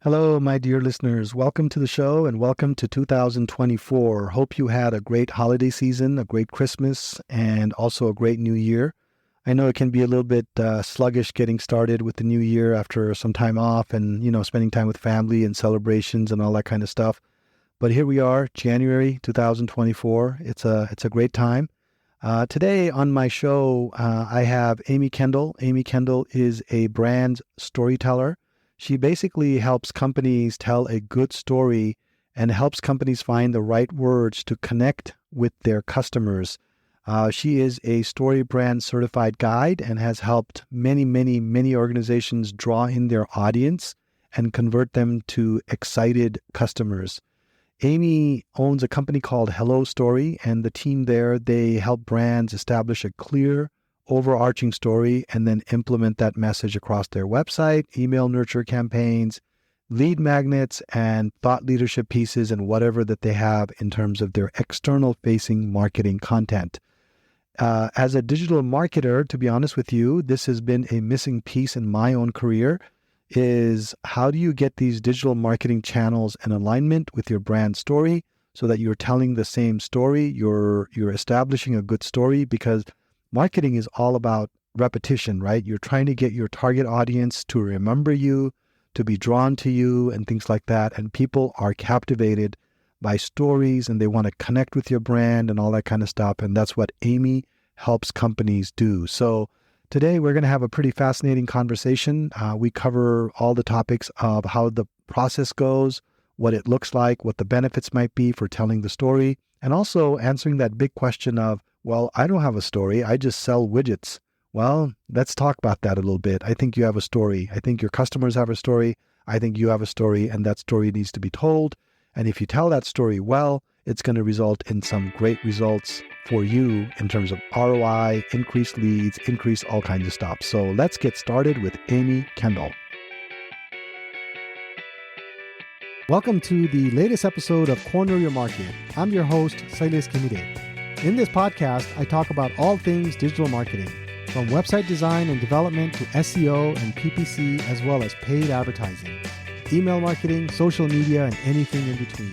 Hello, my dear listeners. Welcome to the show and welcome to 2024. Hope you had a great holiday season, a great Christmas, and also a great new year. I know it can be a little bit sluggish getting started with the new year after some time off and, spending time with family and celebrations and all that kind of stuff. But here we are, January 2024. It's a great time. Today on my show, I have Amy Kendall. Amy Kendall is a brand storyteller. She basically helps companies tell a good story and helps companies find the right words to connect with their customers. She is a story brand certified guide and has helped many, many, many organizations draw in their audience and convert them to excited customers. Amy owns a company called Hello Story, and the team there, they help brands establish a clear, overarching story and then implement that message across their website, email nurture campaigns, lead magnets, and thought leadership pieces and whatever that they have in terms of their external facing marketing content. As a digital marketer, to be honest with you, this has been a missing piece in my own career is how do you get these digital marketing channels in alignment with your brand story so that you're telling the same story, you're establishing a good story, because marketing is all about repetition, right? You're trying to get your target audience to remember you, to be drawn to you and things like that. And people are captivated by stories and they want to connect with your brand and all that kind of stuff. And that's what Amy helps companies do. So today we're going to have a pretty fascinating conversation. We cover all the topics of how the process goes, what it looks like, what the benefits might be for telling the story, and also answering that big question of, well, I don't have a story. I just sell widgets. Well, let's talk about that a little bit. I think you have a story. I think your customers have a story. I think you have a story, and that story needs to be told. And if you tell that story well, it's going to result in some great results for you in terms of ROI, increased leads, increase all kinds of stuff. So let's get started with Amy Kendall. Welcome to the latest episode of Corner Your Market. I'm your host, Silas Kimide. In this podcast, I talk about all things digital marketing, from website design and development to SEO and PPC, as well as paid advertising, email marketing, social media, and anything in between.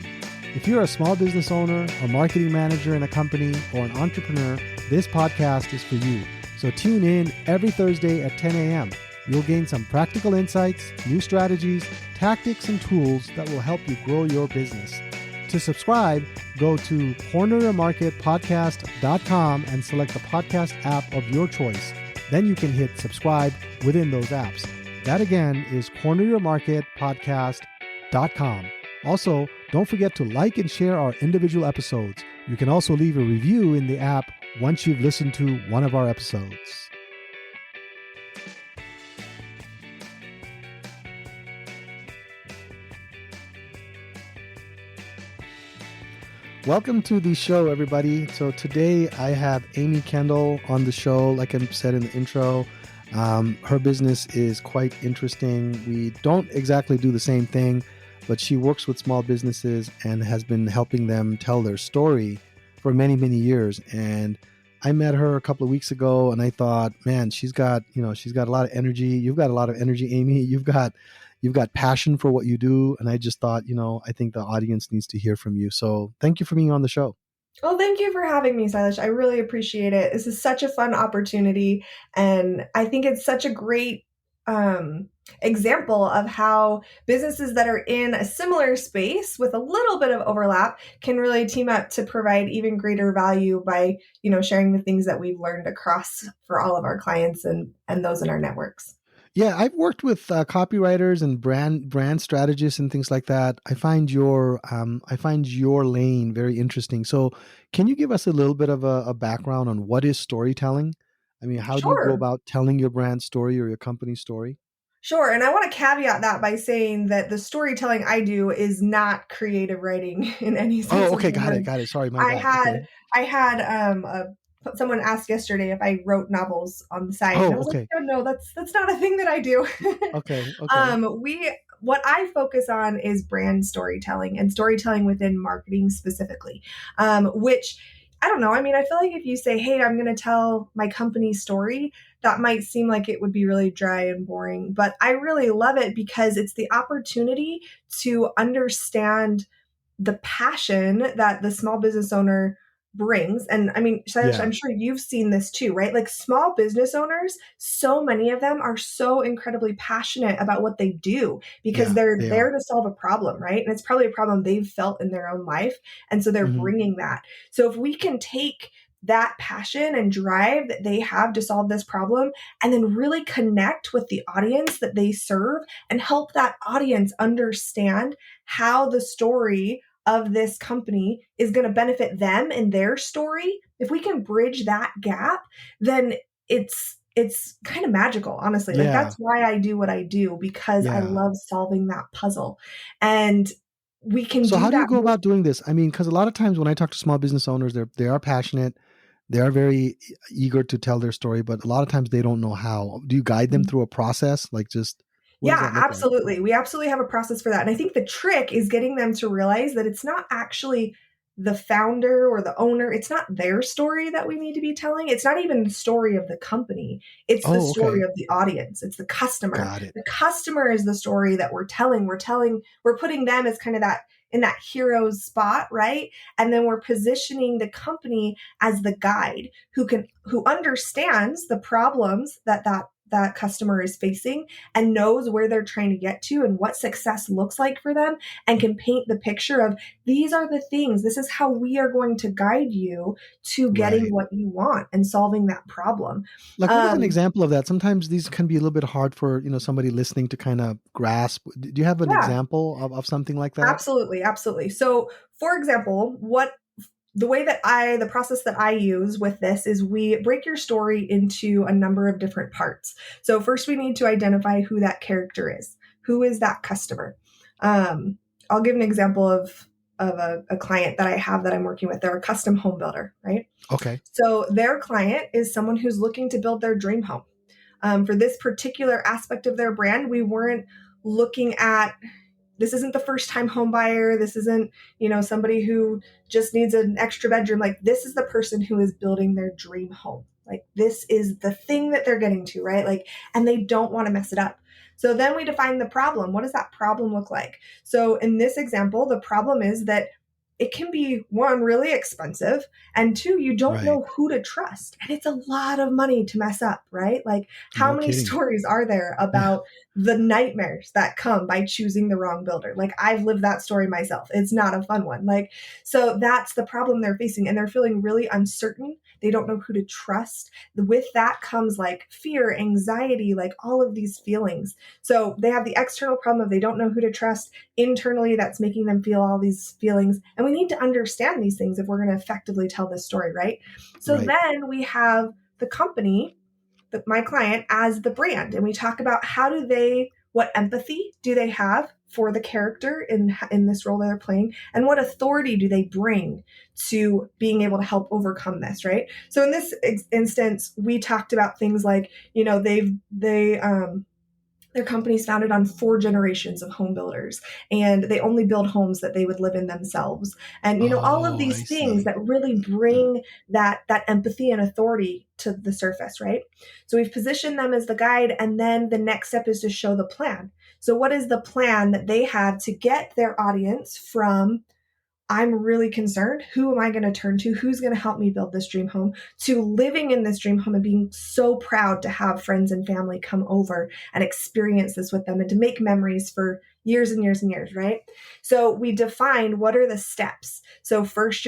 If you're a small business owner, a marketing manager in a company, or an entrepreneur, this podcast is for you. So tune in every Thursday at 10 a.m. You'll gain some practical insights, new strategies, tactics, and tools that will help you grow your business. To subscribe, go to corneryourmarketpodcast.com and select the podcast app of your choice. Then you can hit subscribe within those apps. That again is corneryourmarketpodcast.com. Also, don't forget to like and share our individual episodes. You can also leave a review in the app once you've listened to one of our episodes. Welcome to the show, everybody. So today I have Amy Kendall on the show. Like I said in the intro, her business is quite interesting. We don't exactly do the same thing, but she works with small businesses and has been helping them tell their story for many, many years. And I met her a couple of weeks ago and I thought, man, she's got a lot of energy. You've got a lot of energy, Amy. You've got passion for what you do. And I just thought, I think the audience needs to hear from you. So thank you for being on the show. Well, thank you for having me, Silas. I really appreciate it. This is such a fun opportunity. And I think it's such a great example of how businesses that are in a similar space with a little bit of overlap can really team up to provide even greater value by, sharing the things that we've learned across for all of our clients and those in our networks. Yeah, I've worked with copywriters and brand strategists and things like that. I find your lane very interesting. So, can you give us a little bit of a background on what is storytelling? I mean, how do you go about telling your brand story or your company story? Sure. And I want to caveat that by saying that the storytelling I do is not creative writing in any sense. Oh, okay. Got it. Sorry, my bad. I had someone asked yesterday if I wrote novels on the side. And I was like, oh, no, that's not a thing that I do. Okay. What I focus on is brand storytelling and storytelling within marketing specifically, which I don't know. I mean, I feel like if you say, hey, I'm going to tell my company story, that might seem like it would be really dry and boring, but I really love it because it's the opportunity to understand the passion that the small business owner brings. And I mean, Silas, Yeah. I'm sure you've seen this too, right? Like small business owners, so many of them are so incredibly passionate about what they do because Yeah, they're they there are. to solve a problem, right? And it's probably a problem they've felt in their own life. And so they're Hmm. bringing that. So if we can take that passion and drive that they have to solve this problem and then really connect with the audience that they serve and help that audience understand how the story of this company is going to benefit them and their story, if we can bridge that gap, then it's kind of magical, honestly. Like Yeah. that's why I do what I do because I Yeah. love solving that puzzle. And we can So do how do you that. go about doing this? I mean, because a lot of times when I talk to small business owners, they are passionate, they are very eager to tell their story, but a lot of times they don't know how. Do you guide them through a process? Like, just what does Yeah, that look like? absolutely. We absolutely have a process for that. And I think the trick is getting them to realize that it's not actually the founder or the owner, it's not their story that we need to be telling. It's not even the story of the company. It's the Oh, story okay, of the audience. It's the customer. got it. The customer is the story that we're telling. We're putting them as kind of that in that hero's spot, right? And then we're positioning the company as the guide who understands the problems that customer is facing and knows where they're trying to get to and what success looks like for them and can paint the picture of these are the things, this is how we are going to guide you to getting Right. what you want and solving that problem. Like, what is an um, example of that? Sometimes these can be a little bit hard for somebody listening to kind of grasp. Do you have an yeah, example of something like that? absolutely, absolutely. So for example, what the way that the process that I use with this is we break your story into a number of different parts. So first we need to identify who that character is. Who is that customer? Um, I'll give an example of a client that I have that I'm working with. They're a custom home builder, right? Okay. So their client is someone who's looking to build their dream home. For this particular aspect of their brand, we weren't looking at this isn't the first time home buyer. This isn't, somebody who just needs an extra bedroom. Like this is the person who is building their dream home. Like this is the thing that they're getting to, right? Like, and they don't want to mess it up. So then we define the problem. What does that problem look like? So in this example, the problem is that it can be one, really expensive, and two, you don't Right. know who to trust. And it's a lot of money to mess up, right? Like, how No many kidding. stories are there Yeah. about the nightmares that come by choosing the wrong builder? Like, I've lived that story myself. It's not a fun one. Like, so that's the problem they're facing, and they're feeling really uncertain. They don't know who to trust. With that comes like fear, anxiety, like all of these feelings. So they have the external problem of they don't know who to trust. Internally, that's making them feel all these feelings. And we need to understand these things if we're going to effectively tell this story, right? So Right. then we have the company, my client, as the brand, and we talk about what empathy do they have for the character in this role that they're playing, and what authority do they bring to being able to help overcome this, right? So in this instance, we talked about things like, their company's founded on 4 generations of home builders, and they only build homes that they would live in themselves. And all of Oh, I these things see. that really bring that empathy and authority to the surface, right? So we've positioned them as the guide, and then the next step is to show the plan. So what is the plan that they have to get their audience from I'm really concerned. Who am I going to turn to? Who's going to help me build this dream home? To living in this dream home and being so proud to have friends and family come over and experience this with them and to make memories for years and years and years, right? So we define what are the steps. So first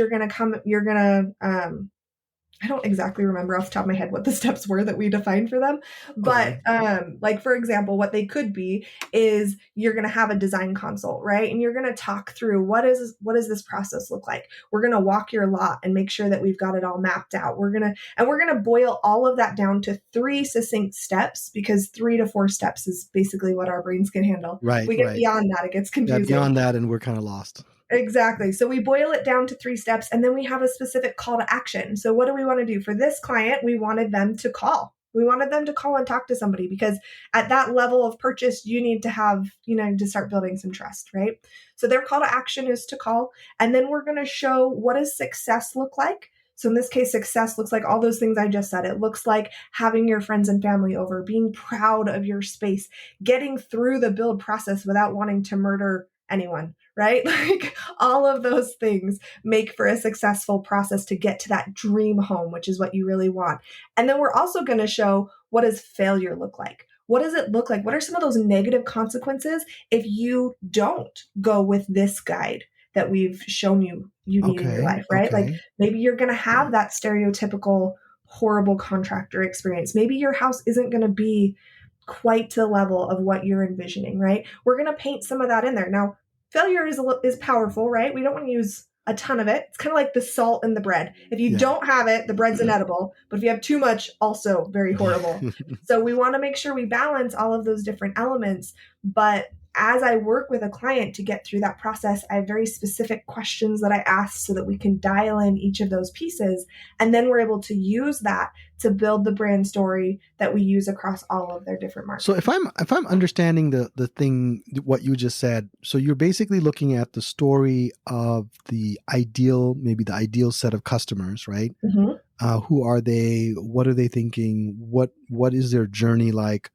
I don't exactly remember off the top of my head what the steps were that we defined for them. But Okay. like, for example, what they could be is you're going to have a design consult, right? And you're going to talk through what does this process look like? We're going to walk your lot and make sure that we've got it all mapped out. We're going to boil all of that down to 3 succinct steps, because 3 to 4 steps is basically what our brains can handle. Right. We get Right. beyond that, it gets Yeah. confusing. Beyond that, and we're kind of lost. Exactly. So we boil it down to 3 steps, and then we have a specific call to action. So what do we want to do? For this client, we wanted them to call. We wanted them to call and talk to somebody, because at that level of purchase, you need to have, to start building some trust, right? So their call to action is to call. And then we're going to show what does success look like. So in this case, success looks like all those things I just said. It looks like having your friends and family over, being proud of your space, getting through the build process without wanting to murder anyone, right? Like all of those things make for a successful process to get to that dream home, which is what you really want. And then we're also going to show, what does failure look like? What does it look like? What are some of those negative consequences if you don't go with this guide that we've shown you need in your Okay. life, right? Like Okay. maybe you're going to have that stereotypical horrible contractor experience. Maybe your house isn't going to be quite to the level of what you're envisioning, right? We're going to paint some of that in there. Now, failure is powerful, right? We don't want to use a ton of it. It's kind of like the salt in the bread. If you Yeah. don't have it, the bread's inedible. But if you have too much, also very horrible. So we want to make sure we balance all of those different elements. But as I work with a client to get through that process, I have very specific questions that I ask so that we can dial in each of those pieces. And then we're able to use that to build the brand story that we use across all of their different So markets. if I'm understanding the thing, what you just said, so you're basically looking at the story of maybe the ideal set of customers, right? Mm-hmm. Who are they? What are they thinking? What is their journey like?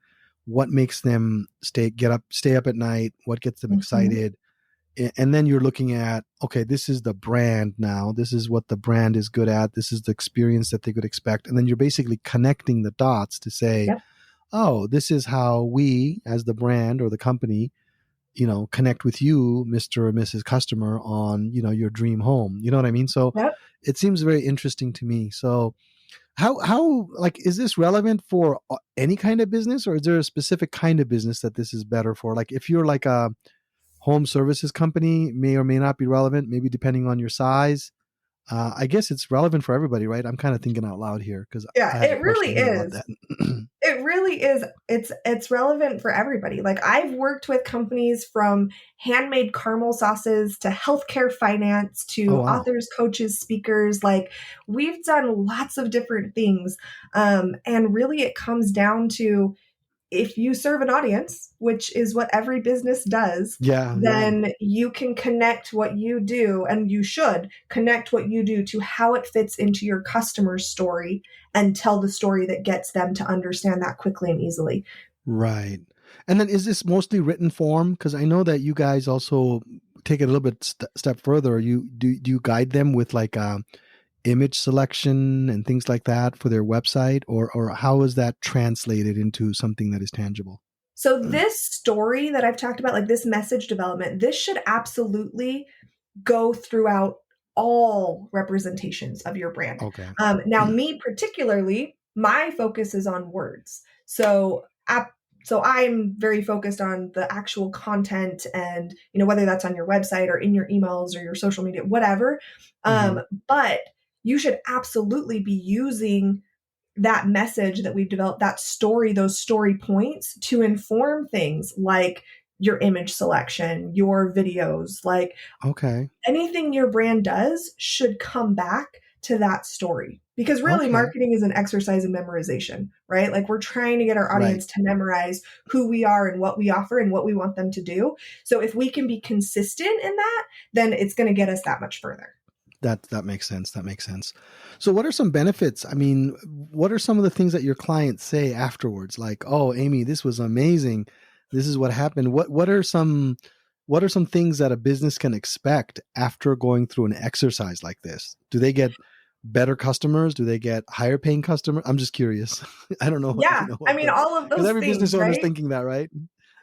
What makes them stay up at night? What gets them Mm-hmm. excited? And then you're looking at, okay, this is the brand now. This is what the brand is good at. This is the experience that they could expect. And then you're basically connecting the dots to say, Yep. oh, this is how we, as the brand or the company, connect with you, Mr. or Mrs. Customer, on, your dream home. You know what I mean? So Yep. it seems very interesting to me. So how like, is this relevant for any kind of business, or is there a specific kind of business that this is better for? Like if you're like a home services company, may or may not be relevant, maybe depending on your size. I guess it's relevant for everybody, right? I'm kind of thinking out loud here because Yeah, I have a it really question here about is. that. It really is. It's relevant for everybody. Like I've worked with companies from handmade caramel sauces to healthcare finance Oh, to wow. authors, coaches, speakers. Like we've done lots of different things. And really it comes down to, if you serve an audience, which is what every business does, Yeah, yeah. then you can connect what you do, and you should connect what you do to how it fits into your customer's story and tell the story that gets them to understand that quickly and easily. Right. And then is this mostly written form? Because I know that you guys also take it a little bit step further. Do you guide them with like image selection and things like that for their website, or how is that translated into something that is tangible? So, this story that I've talked about, like this message development, this should absolutely go throughout all representations of your brand. Okay. Now, me particularly, my focus is on words. So I'm very focused on the actual content, and whether that's on your website or in your emails or your social media, whatever. Hmm. But you should absolutely be using that message that we've developed, that story, those story points to inform things like your image selection, your videos, like Okay. anything your brand does should come back to that story. Because really, Okay. marketing is an exercise in memorization, right? Like we're trying to get our Right. audience to memorize who we are and what we offer and what we want them to do. So if we can be consistent in that, then it's going to get us that much further. That makes sense. That makes sense. So what are some benefits? I mean, what are some of the things that your clients say afterwards? Like, "Oh, Amy, this was amazing. This is what happened." What are some things that a business can expect after going through an exercise like this? Do they get better customers? Do they get higher paying customers? I'm just curious. I don't know if you Yeah. know I what mean, the, all of because those every business things, owner is right? thinking that, right?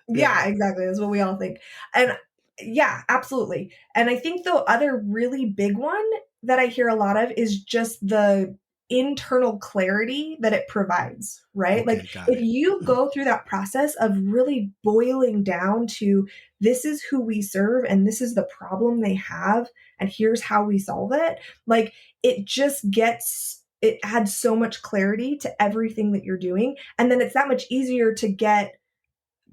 Yeah. Yeah, exactly. That's what we all think. And yeah, absolutely. And I think the other really big one that I hear a lot of is just the internal clarity that it provides, right? Like Okay, got if it. you go through that process of really boiling down to, this is who we serve and this is the problem they have and here's how we solve it, like it adds so much clarity to everything that you're doing. And then it's that much easier to get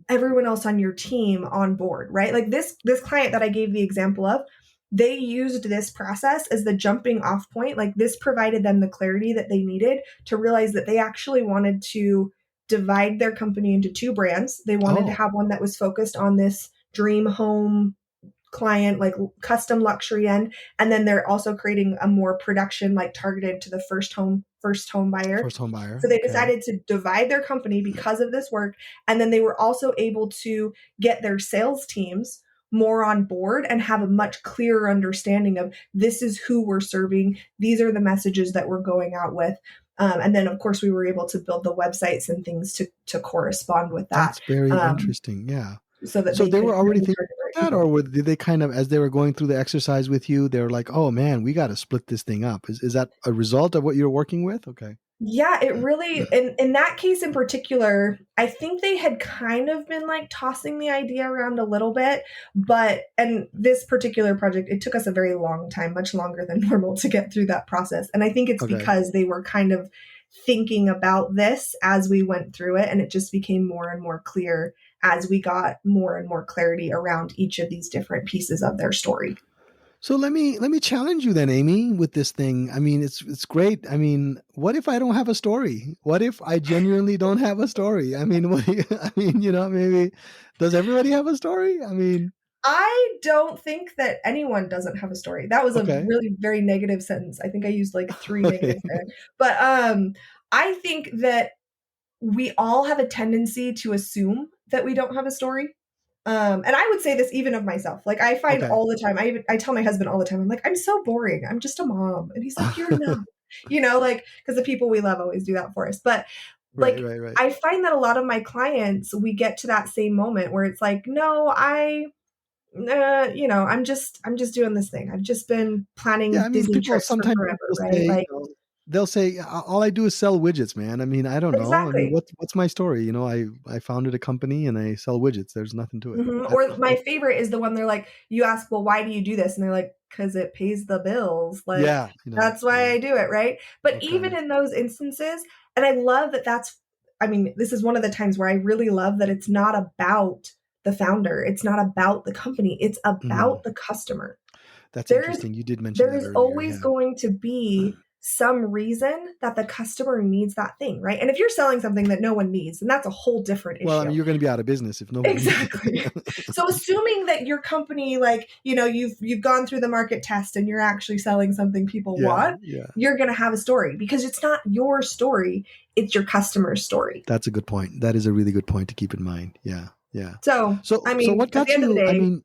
everyone else on your team on board, right? Like this client that I gave the example of, they used this process as the jumping off point. Like this provided them the clarity that they needed to realize that they actually wanted to divide their company into two brands. They wanted to Oh, have one that was focused on this dream home client, like custom luxury end, and then they're also creating a more production, like targeted to the first home buyer. First home buyer. So they Okay. decided to divide their company because of this work, and then they were also able to get their sales teams more on board and have a much clearer understanding of, this is who we're serving, these are the messages that we're going out with. And then, of course, we were able to build the websites and things to correspond with that, That's very um, interesting. Yeah. so that So they they could were already really thinking target the right about that, or people. did they kind of, as they were going through the exercise with you, they were like, "Oh man, we got to split this thing up." Is that a result of what you're working with? Okay. Yeah, it really, in that case in particular, I think they had kind of been like tossing the idea around a little bit, and this particular project, it took us a very long time, much longer than normal, to get through that process. And I think it's Okay. because they were kind of thinking about this as we went through it, and it just became more and more clear as we got more and more clarity around each of these different pieces of their story. So let me challenge you then, Amy, with this thing. I mean, it's great. I mean, what if I don't have a story? What if I genuinely don't have a story? I mean, I mean, maybe does everybody have a story? I mean, I don't think that anyone doesn't have a story. That was a okay, really very negative sentence. I think I used like three okay, negatives there. But I think that we all have a tendency to assume that we don't have a story. And I would say this even of myself. Like, I find okay. all the time, I tell my husband all the time, I'm like, I'm so boring. I'm just a mom. And he's like, you're not, like, because the people we love always do that for us. But Right, like, right, right. I find that a lot of my clients, we get to that same moment where it's like, no, I'm just doing this thing. I've just been Yeah, planning I mean, Disney people trips for sometimes forever, will right? say, Like, they'll say, all I do is sell widgets, man. I mean, I don't know. I mean, exactly. what's my story? I founded a company and I sell widgets. There's nothing to it. Or my favorite is the one they're like, you ask, well, why do you do this? And they're like, because it pays the bills. Like, Yeah, that's yeah. why I do it, right? But even Okay. in those instances, and I love I mean, this is one of the times where I really love that it's not about the founder, it's not about the company, it's Mm, about the customer. that's There's interesting. You did mention there that is earlier. always Yeah. going to be some reason that the customer needs that thing, right? And if you're selling something that no one needs, then that's a whole different Well, I issue. mean, you're going to be out of business if no one needs Exactly. it. So assuming that your company, like, you've gone through the market test and you're actually selling something people Yeah, want, yeah. you're going to have a story, because it's not your story, it's your customer's story. That's a good point. That is a really good point to keep in mind. Yeah, yeah. So, I So mean, what at the got end of the you? I day, mean,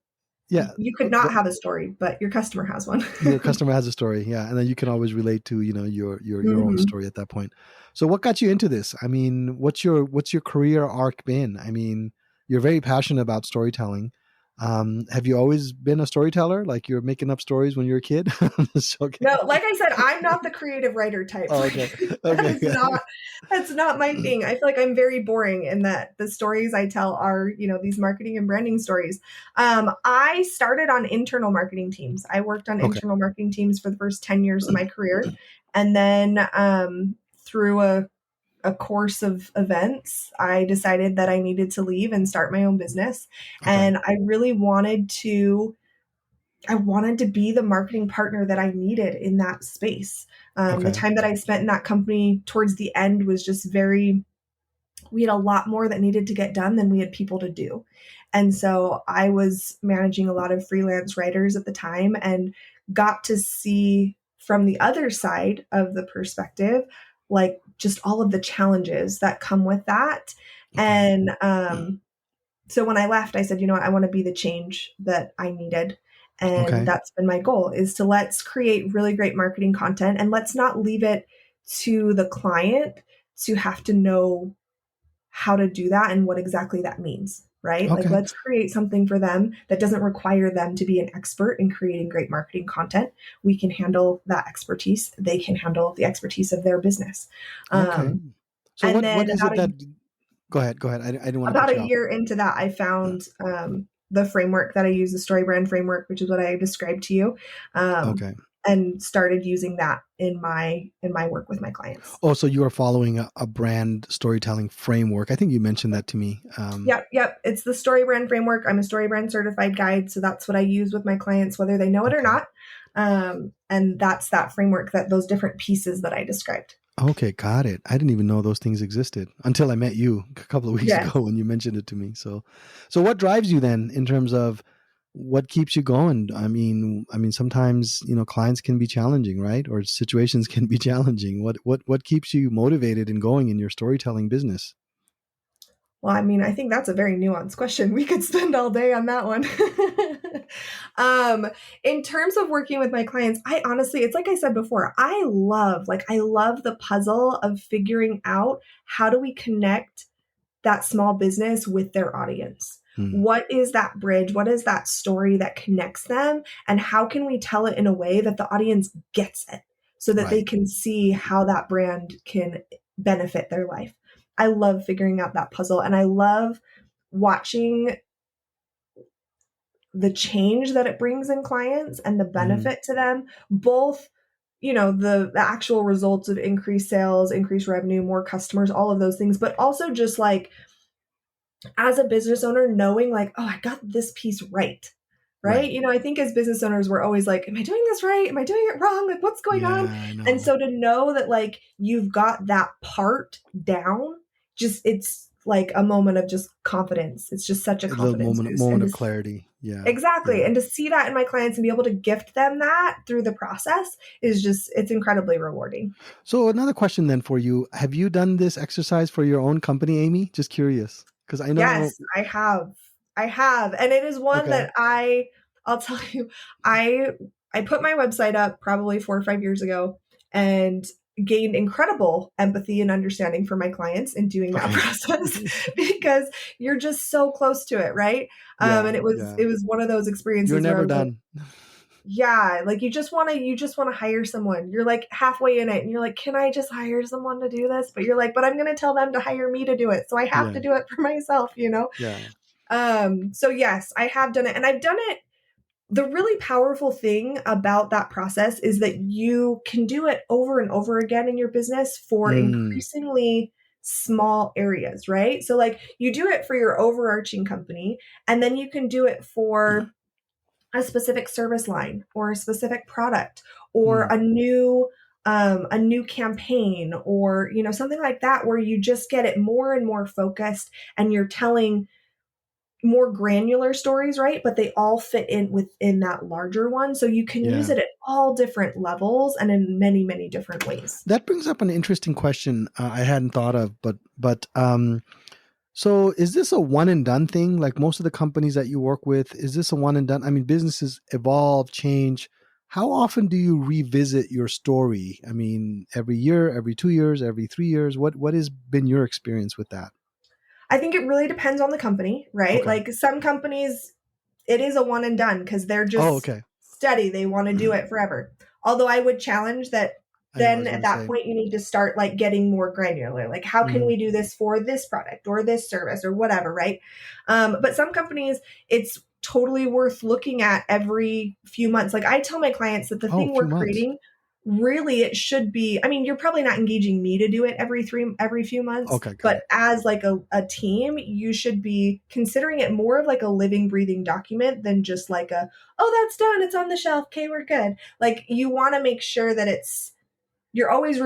yeah. you could not have a story, but your customer has one. Your customer has a story, yeah, and then you can always relate to your own Hmm. story at that point. So what got you into this? I mean, what's your career arc been? I mean, you're very passionate about storytelling. Have you always been a storyteller? Like you're making up stories when you're a kid? Just joking. No, like I said, I'm not the creative writer type. Oh, okay, Like, that okay, is got not it. that's not my thing. I feel like I'm very boring in that the stories I tell are, these marketing and branding stories. I started on internal marketing teams. I worked on Okay, internal marketing teams for the first 10 years of my career. And then through a course of events, I decided that I needed to leave and start my own business. okay, And I wanted to be the marketing partner that I needed in that space. The okay, time that I spent in that company towards the end was just we had a lot more that needed to get done than we had people to do. And so I was managing a lot of freelance writers at the time and got to see from the other side of the perspective, like just all of the challenges that come with that. okay, And so when I left, I said, you know what, I want to be the change that I needed. And okay, that's been my goal, is to let's create really great marketing content, and let's not leave it to the client to have to know how to do that and what exactly that means, right? Like, okay, let's create something for them that doesn't require them to be an expert in creating great marketing content. We can handle that expertise. They can handle the expertise of their business. okay. Um, So and what then is it that? Go ahead, go ahead. I didn't want to about cut a you off. year into that, I found the framework that I use, the story brand framework, which is what I described to you, Okay. and started using that in my work with my clients. Oh, so you are following a brand storytelling framework. I think you mentioned that to me. Yep. It's the story brand framework. I'm a story brand certified guide, so that's what I use with my clients, whether they know it or Okay. not. And that's that framework, that those different pieces that I described. Okay, got it. I didn't even know those things existed until I met you a couple of weeks Yes. ago when you mentioned it to me. So what drives you then in terms of what keeps you going? I mean, sometimes, clients can be challenging, right? Or situations can be challenging. What keeps you motivated and going in your storytelling business? Well, I mean, I think that's a very nuanced question. We could spend all day on that one. um, in terms of working with my clients, I honestly, it's like I said before, I love the puzzle of figuring out how do we connect that small business with their audience. Hmm. What is that bridge? What is that story that connects them? And how can we tell it in a way that the audience gets it so that they Right. can see how that brand can benefit their life? I love figuring out that puzzle, and I love watching the change that it brings in clients and the Hmm. benefit to them, both the actual results of increased sales, increased revenue, more customers, all of those things, but also just like as a business owner, knowing like, oh, I got this piece right. Right. Right. I think as business owners, we're always like, am I doing this right? Am I doing it wrong? Like, what's going on? Yeah, I And know. so to know that like you've got that part down, just it's like a moment of just confidence. It's just such a A little confidence moment boost. moment of clarity. Yeah. Exactly. Yeah. And to see that in my clients and be able to gift them that through the process is just, it's incredibly rewarding. So another question then for you. Have you done this exercise for your own company, Amy? Just curious. Because I know. Yes, I have. I have. And it is one Okay. that I'll tell you, I I put my website up probably 4 or 5 years ago and gained incredible empathy and understanding for my clients in doing that Okay. process because you're just so close to it, right? Yeah. And Yeah. it was one of those You're experiences where I never was like, done. yeah, like you just want to hire someone. You're like halfway in it and you're like, "Can I just hire someone to do this?" But you're like, "But I'm going to tell them to hire me to do it. So I have Yeah. to do it for myself?" Yeah. So yes, I have done it, and I've done it. The really powerful thing about that process is that you can do it over and over again in your business for Mm. increasingly small areas, right? So like you do it for your overarching company, and then you can do it for a specific service line or a specific product or Mm. a new campaign or something like that where you just get it more and more focused and you're telling more granular stories, right? But they all fit in within that larger one. So you can use Yeah. it at all different levels and in many, many different ways. That brings up an interesting question I hadn't thought of, but so is this a one and done thing? Like most of the companies that you work with, is this a one and done? I mean, businesses evolve, change. How often do you revisit your story? I mean, every year, every 2 years, every 3 years? What has been your experience with that? I think it really depends on the company, right? Okay. Like some companies, it is a one and done because they're Oh, just okay. steady. They want to do it forever. Although I would challenge that I know. I then was at going to that say. point you need to start like getting more granular. Like how can Hmm. we do this for this product or this service or whatever, right? But some companies, it's totally worth looking at every few months. Like I tell my clients that the Oh, a thing few we're months. creating really it should be, I mean, you're probably not engaging me to do it every few months, Okay, got but it. as like a team you should be considering it more of like a living breathing document than just like a, oh, that's done, it's on the shelf, okay, we're good. Like you want to make sure that you're always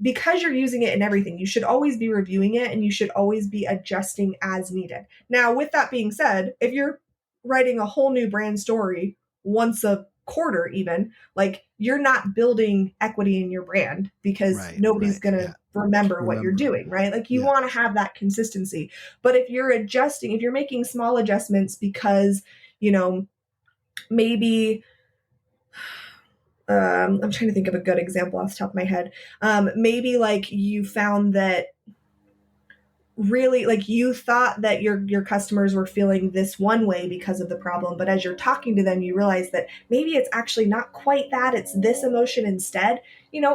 because you're using it in everything. You should always be reviewing it and you should always be adjusting as needed. Now, with that being said, if you're writing a whole new brand story once a quarter, even, like you're not building equity in your brand because Right, nobody's right. going to Yeah. remember what you're Remember. doing, right? Like you Yeah. want to have that consistency. But if you're adjusting, if you're making small adjustments because, you know, maybe I'm trying to think of a good example off the top of my head. Maybe like you found that really like you thought that your customers were feeling this one way because of the problem, but as you're talking to them you realize that maybe it's actually not quite that, it's this emotion instead.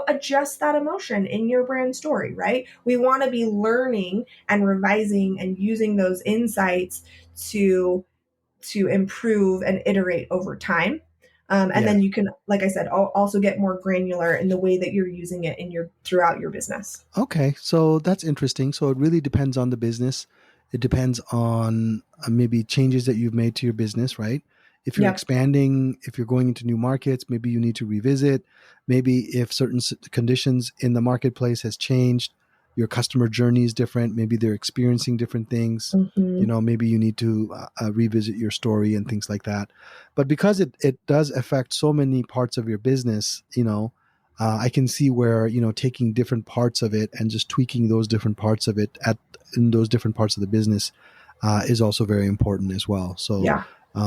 Adjust that emotion in your brand story, right? We want to be learning and revising and using those insights to improve and iterate over time. And Yeah. then you can, like I said, also get more granular in the way that you're using it in your throughout your business. Okay, so that's interesting. So it really depends on the business. It depends on maybe changes that you've made to your business, right? If you're Yep. expanding, if you're going into new markets, maybe you need to revisit. Maybe if certain conditions in the marketplace has changed, your customer journey is different. Maybe they're experiencing different things. Mm-hmm. Maybe you need to revisit your story and things like that. But because it does affect so many parts of your business, I can see where, taking different parts of it and just tweaking those different parts of it in those different parts of the business is also very important as well. Yeah.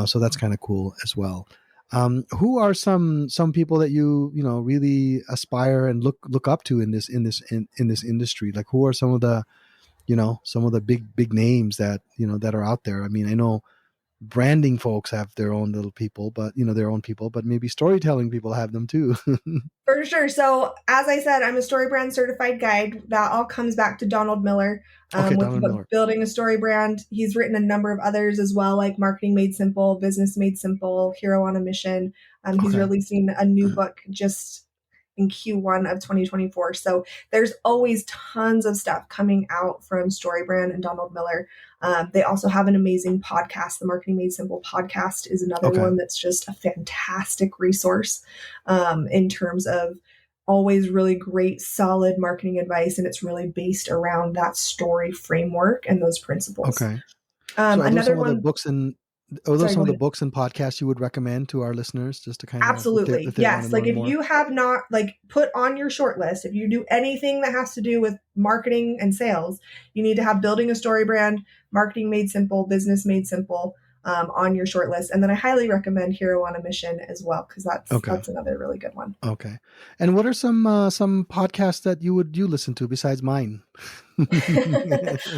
So that's kind of cool as well. Who are some people that you really aspire and look up to in this industry? Like, who are some of the big names that are out there? I mean, I know branding folks have their own little people, but their own people, but maybe storytelling people have them too. For sure. So, as I said, I'm a story brand certified guide. That all comes back to Donald Miller Okay, with the Donald book Miller. Building a Story Brand. He's written a number of others as well, like Marketing Made Simple, Business Made Simple, Hero on a Mission. He's Okay. releasing a new book just in Q1 of 2024. So, there's always tons of stuff coming out from Story Brand and Donald Miller. They also have an amazing podcast. The Marketing Made Simple podcast is another Okay. one that's just a fantastic resource in terms of always really great, solid marketing advice. And it's really based around that story framework and those principles. Okay. So are those Another some of the one, books and are those sorry, some go of the ahead. books and podcasts you would recommend to our listeners, just to kind of, if Absolutely. they want Yes. to Like learn if more? you have not put on your short list, if you do anything that has to do with marketing and sales, you need to have Building a Story Brand, Marketing Made Simple, Business Made Simple on your short list. And then I highly recommend Hero on a Mission as well, because that's Okay. that's another really good one. Okay. And what are some podcasts that you listen to besides mine?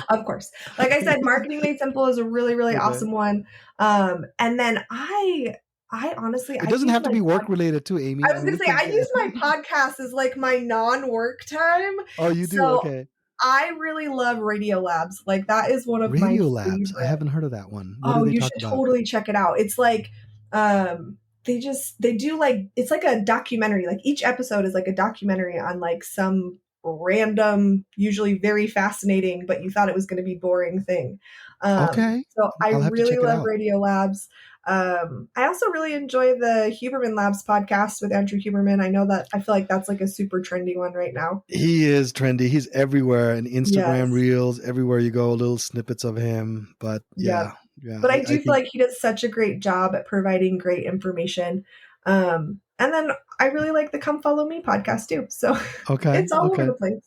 Of course. Like I said, Marketing Made Simple is a really, really Okay. awesome one. And then I honestly, It I doesn't use have to my be pod. work related too, I Amy. I was mean, gonna we say can. I use my podcast as like my non-work time. Oh, you do? So Okay. I really love Radio Labs. Like that is one of my Radio Labs. I favorite. haven't heard of that one. What do Oh, they you talk should about? totally check it out. It's like they do like it's like a documentary. Like each episode is like a documentary on like some random, usually very fascinating, but you thought it was going to be boring thing. Okay. So I I'll have to really check it love out. Radio Labs. I also really enjoy the Huberman Labs podcast with Andrew Huberman. I know that I feel like that's like a super trendy one right now. He is trendy. He's everywhere in Instagram Yes. reels, everywhere you go, little snippets of him. But Yeah. yeah, yeah. But I I do feel think like he does such a great job at providing great information. And then I really like the Come Follow Me podcast too. So okay, it's all over okay. the place.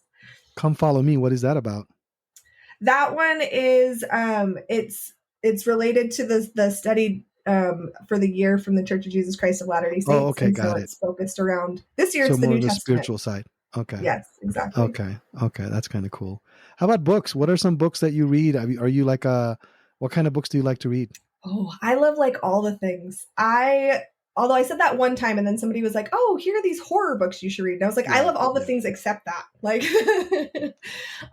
Come follow me. What is that about? That one is it's related to the study for the year from the Church of Jesus Christ of Latter-day Oh, Saints. okay, And so got it. it's focused around this year So it's the more New of the Testament. spiritual side. Okay. Yes, exactly. Okay. Okay. That's kind of cool. How about books? What are some books that you read? Are you like what kind of books do you like to read? Oh, I love like all the things. Although I said that one time and then somebody was like, "Oh, here are these horror books you should read." And I was like, "I Yeah. love all the Yeah. things except that." Like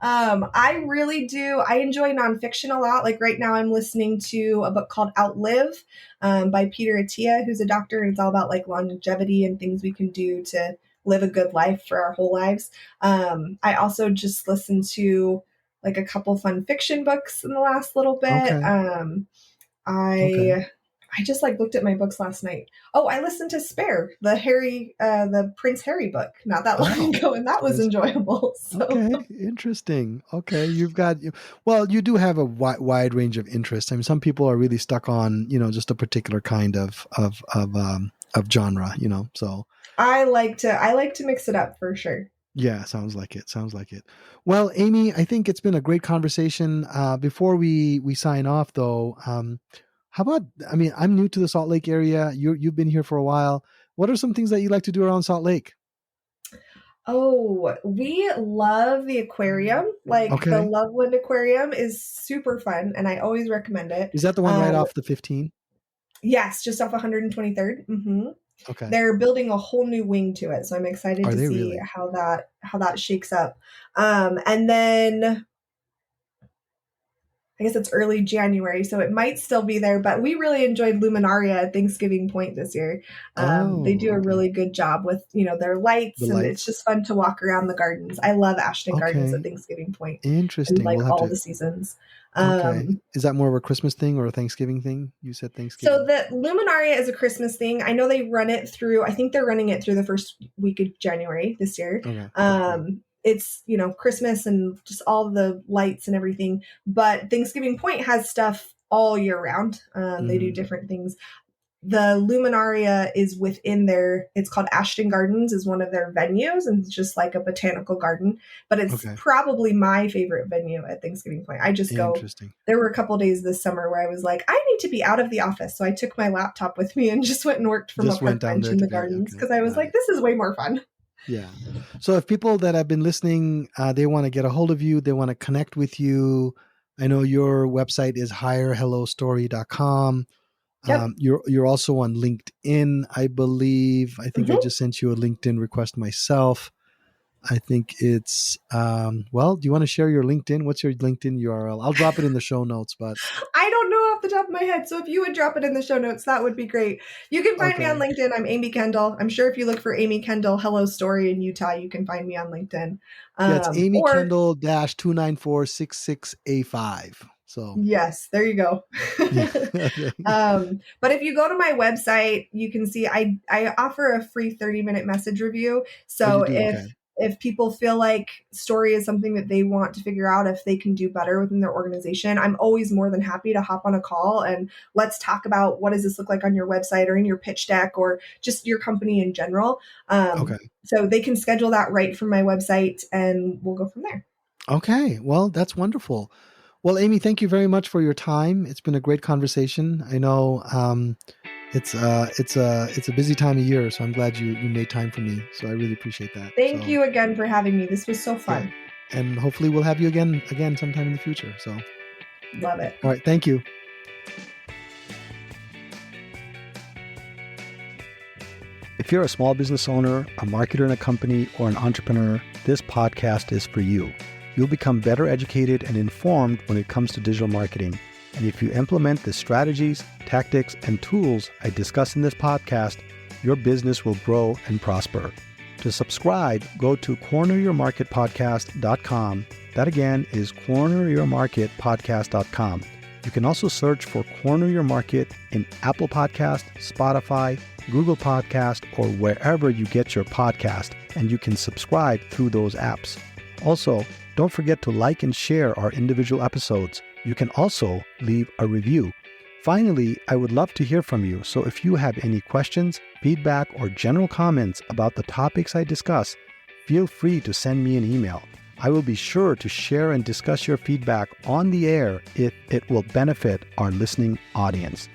I really do. I enjoy nonfiction a lot. Like right now I'm listening to a book called Outlive by Peter Attia, who's a doctor, and it's all about like longevity and things we can do to live a good life for our whole lives. I also just listened to like a couple fun fiction books in the last little bit. Okay. Okay. I just like looked at my books last night. Oh, I listened to Spare, the Prince Harry book, not that long Oh, ago, and that was Prince. enjoyable. So Okay, interesting. Okay, well, you do have a wide range of interests. I mean, some people are really stuck on, just a particular kind of genre, So I like to mix it up for sure. yeah, sounds like it. Sounds like it. Well, Amy, I think it's been a great conversation. Before we sign off, though, how about? I mean, I'm new to the Salt Lake area. You've been here for a while. What are some things that you like to do around Salt Lake? Oh, we love the aquarium. Like the Okay, Loveland Aquarium is super fun, and I always recommend it. is that the one right Um, off the 15? yes, just off 123rd. Okay, They're building a whole new wing to it, so I'm excited are to they see really? how that shakes up. And then I guess it's early January, so it might still be there. But we really enjoyed Luminaria at Thanksgiving Point this year. They Oh, do a okay. really good job with their The lights, and it's lights. just fun to walk around the gardens. I love Ashton Gardens at Okay, Thanksgiving Point and interesting. like We'll have all to. the seasons. Okay, Um, is that more of a Christmas thing or a Thanksgiving thing? You said so Thanksgiving. the Luminaria is a Christmas thing. I know they run it through. I think they're running it through the first week of January this year. Okay, okay. it's, Christmas and just all the lights and everything. But Thanksgiving Point has stuff all year round. They do Mm, different things. The Luminaria is within it's called Ashton Gardens, is one of their venues, and it's just like a botanical garden. But it's okay. probably my favorite venue at Thanksgiving Point. I just go. Interesting. There were a couple days this summer where I was like, I need to be out of the office. So I took my laptop with me and just went and worked from a Just went park down bench there in to the do it. gardens Okay. because I was Got like, it. this is way more fun. Yeah. So if people that have been listening, they want to get a hold of you, they want to connect with you. I know your website is hirehellostory.com. Yep. You're also on LinkedIn, I believe. I think I Hmm. just sent you a LinkedIn request myself. I think it's well, do you want to share your LinkedIn? What's your LinkedIn URL? I'll drop it in the show notes, but I don't know off the top of my head. So if you would drop it in the show notes, that would be great. You can find me on okay. LinkedIn. I'm Amy Kendall. I'm sure if you look for Amy Kendall Hello Story in Utah, you can find me on LinkedIn. Yeah, it's Amy Or Kendall dash 29466A5. So yes, there you go. yeah. Okay. But if you go to my website, you can see I offer a free 30-minute message review. Oh, you So do? Okay. if people feel like story is something that they want to figure out if they can do better within their organization, I'm always more than happy to hop on a call and let's talk about what does this look like on your website or in your pitch deck or just your company in general. Okay. So they can schedule that right from my website and we'll go from there. Okay. Well, that's wonderful. Well, Amy, thank you very much for your time. It's been a great conversation. I know it's a busy time of year, so I'm glad you made time for me. So I really appreciate that. Thank So you again for having me. This was so yeah, fun. and hopefully we'll have you again sometime in the future. So Love it. all right, thank you. If you're a small business owner, a marketer in a company, or an entrepreneur, this podcast is for you. You'll become better educated and informed when it comes to digital marketing. And if you implement the strategies, tactics, and tools I discuss in this podcast, your business will grow and prosper. To subscribe, go to corneryourmarketpodcast.com. That again is corneryourmarketpodcast.com. You can also search for Corner Your Market in Apple Podcast, Spotify, Google Podcast, or wherever you get your podcast, and you can subscribe through those apps. Also, don't forget to like and share our individual episodes. You can also leave a review. Finally, I would love to hear from you, so if you have any questions, feedback, or general comments about the topics I discuss, feel free to send me an email. I will be sure to share and discuss your feedback on the air if it will benefit our listening audience.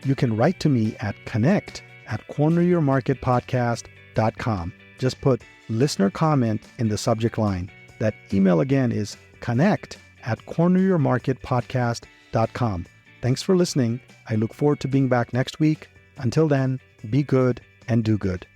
You can write to me at connect@corneryourmarketpodcast.com. Just put listener comment in the subject line. That email again is connect@corneryourmarketpodcast.com. Thanks for listening. I look forward to being back next week. Until then, be good and do good.